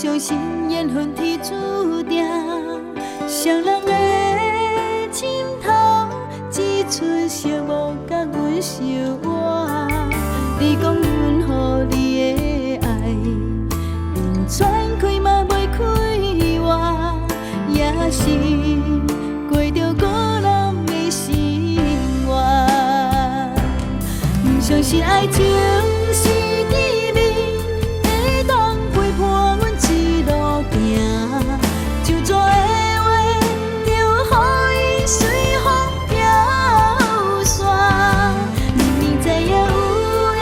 相信缘分天注定，双人的心头只剩寂寞甲阮相活。你讲阮予你的爱，连喘气嘛袂开外，也是过着孤人的生活。不相信爱情是甜蜜，会当陪伴阮一路行。就做的话，就予伊随风飘散。明明知影有缘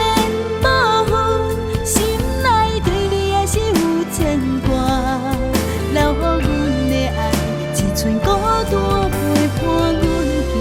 无份，心内对你还是有牵挂。留予阮的爱，一寸孤单陪伴阮行。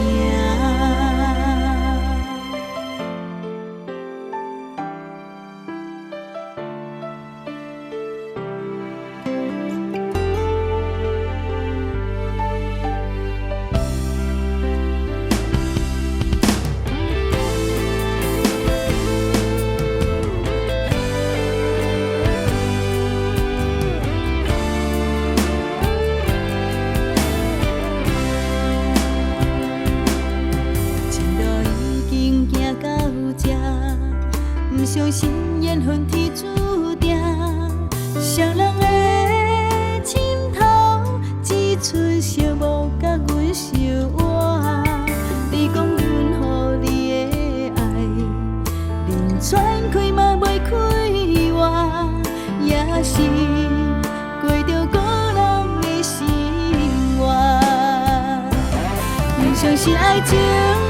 不相信缘分天注定，双人的心头只剩寂寞甲阮相活。你讲阮予你的爱，连喘气嘛袂开外，也是过着孤人的生活。不相信爱情。